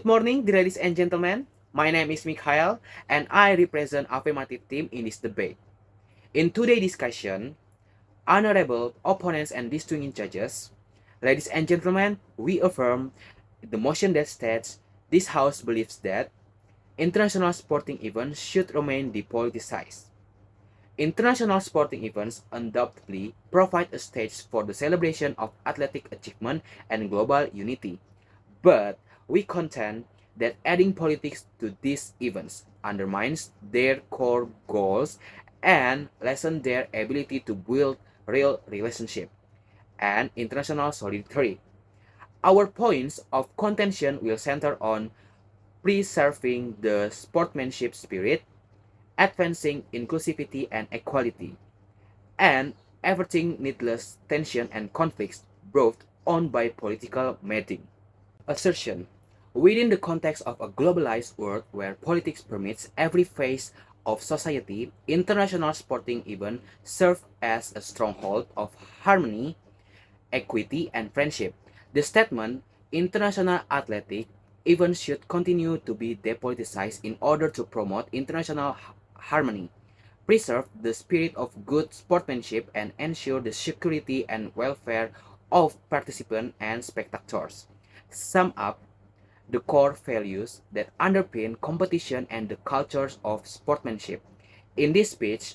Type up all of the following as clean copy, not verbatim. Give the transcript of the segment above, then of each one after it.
morning, dear ladies and gentlemen. My name is Mikhail, and I represent affirmative team in this debate. In today's discussion, honorable opponents and distinguished judges, ladies and gentlemen, we affirm the motion that states this House believes that international sporting events should remain depoliticized. International sporting events undoubtedly provide a stage for the celebration of athletic achievement and global unity. But we contend that adding politics to these events undermines their core goals and lessens their ability to build real relationship and international solidarity. Our points of contention will center on preserving the sportsmanship spirit, advancing inclusivity and equality, and averting needless tension and conflicts brought on by political meddling. Assertion. Within the context of a globalized world where politics permeates every phase of society, international sporting events serve as a stronghold of harmony, equity, and friendship. The statement, international athletic events should continue to be depoliticized in order to promote international harmony, preserve the spirit of good sportsmanship, and ensure the security and welfare of participants and spectators. Sum up the core values that underpin competition and the cultures of sportsmanship. In this speech,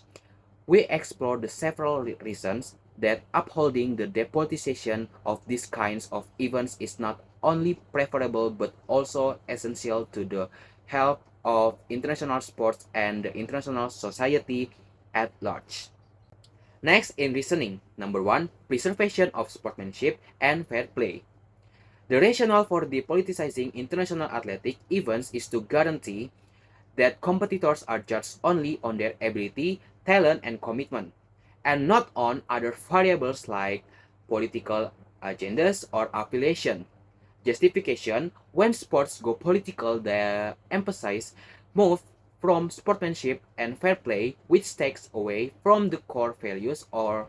we explore the several reasons that upholding the depoliticization of these kinds of events is not only preferable but also essential to the health of international sports and the international society at large. Next, in reasoning, number one, preservation of sportsmanship and fair play. The rationale for depoliticizing international athletic events is to guarantee that competitors are judged only on their ability, talent, and commitment, and not on other variables like political agendas or affiliation. Justification: when sports go political, the emphasis moves from sportsmanship and fair play, which takes away from the core values or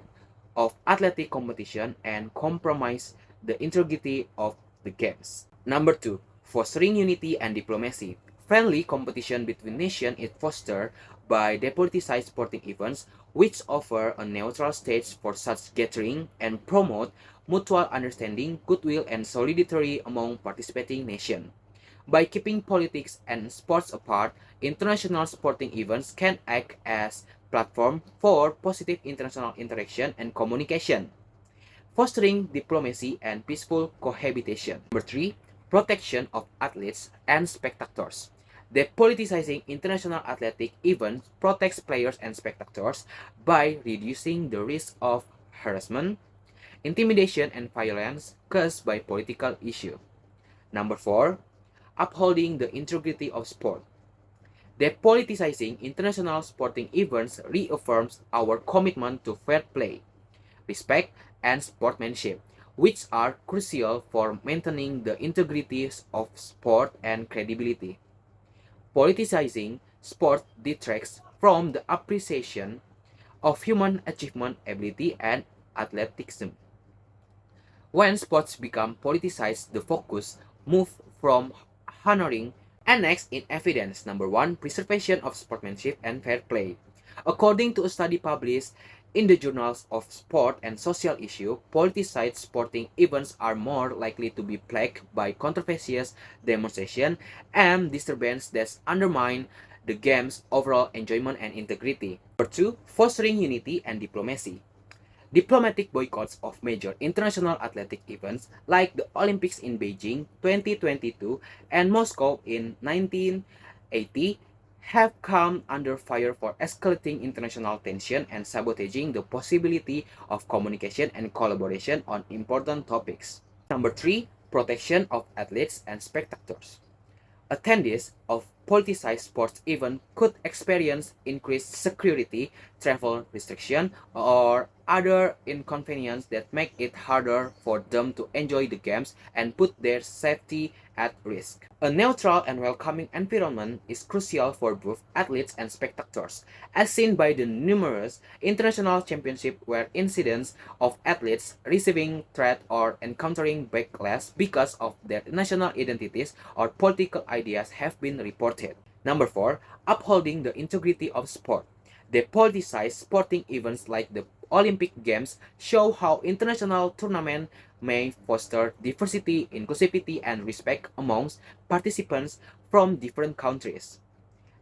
of athletic competition and compromise the integrity of the games. Number two, fostering unity and diplomacy. Friendly competition between nations is fostered by depoliticized sporting events, which offer a neutral stage for such gathering and promote mutual understanding, goodwill, and solidarity among participating nations. By keeping politics and sports apart, international sporting events can act as platform for positive international interaction and communication, fostering diplomacy and peaceful cohabitation. Number three, protection of athletes and spectators. Depoliticizing international athletic events protects players and spectators by reducing the risk of harassment, intimidation, and violence caused by political issues. Number four, upholding the integrity of sport. Depoliticizing international sporting events reaffirms our commitment to fair play, respect, and sportsmanship, which are crucial for maintaining the integrity of sport and credibility. Politicizing sport detracts from the appreciation of human achievement, ability, and athleticism. When sports become politicized, the focus moves from honoring. And next, in evidence, number one, preservation of sportsmanship and fair play. According to a study published in the journals of sport and social issue, politicized sporting events are more likely to be plagued by controversial demonstration and disturbance that undermine the game's overall enjoyment and integrity. Number two, fostering unity and diplomacy. Diplomatic boycotts of major international athletic events like the Olympics in Beijing 2022 and Moscow in 1980 have come under fire for escalating international tension and sabotaging the possibility of communication and collaboration on important topics. Number three, protection of athletes and spectators. Attendees of politicized sports events could experience increased security, travel restriction, or other inconvenience that make it harder for them to enjoy the games and put their safety at risk. A neutral and welcoming environment is crucial for both athletes and spectators, as seen by the numerous international championships where incidents of athletes receiving threat or encountering backlash because of their national identities or political ideas have been reported. Number 4. Upholding the integrity of sport. The politicized sporting events like the Olympic Games show how international tournaments may foster diversity, inclusivity, and respect amongst participants from different countries.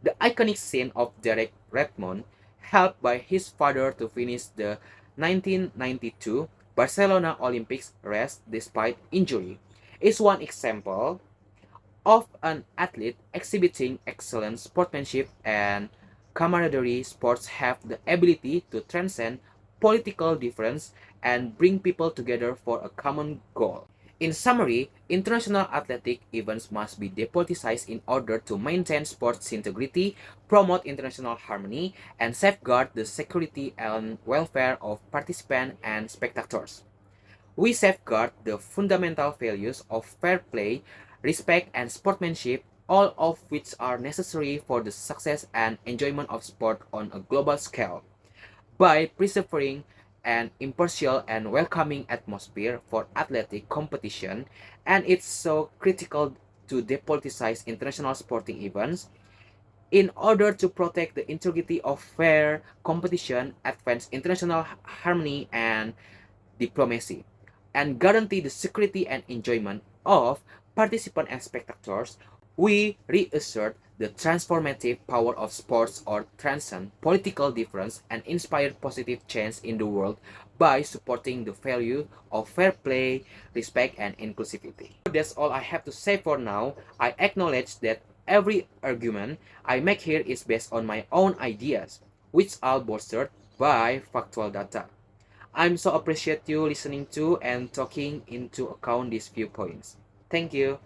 The iconic scene of Derek Redmond, helped by his father to finish the 1992 Barcelona Olympics race despite injury, is one example of an athlete exhibiting excellent sportsmanship and camaraderie. Sports have the ability to transcend political difference and bring people together for a common goal. In summary, international athletic events must be depoliticized in order to maintain sports integrity, promote international harmony, and safeguard the security and welfare of participants and spectators. We safeguard the fundamental values of fair play, respect, and sportsmanship, all of which are necessary for the success and enjoyment of sport on a global scale. By preserving an impartial and welcoming atmosphere for athletic competition, and it's so critical to depoliticize international sporting events in order to protect the integrity of fair competition, advance international harmony and diplomacy, and guarantee the security and enjoyment of participants and spectators. We reassert the transformative power of sports or transcend political difference and inspire positive change in the world by supporting the value of fair play, respect, and inclusivity. That's all I have to say for now. I acknowledge that every argument I make here is based on my own ideas, which are bolstered by factual data. I'm so appreciate you listening to and taking into account these viewpoints. Thank you.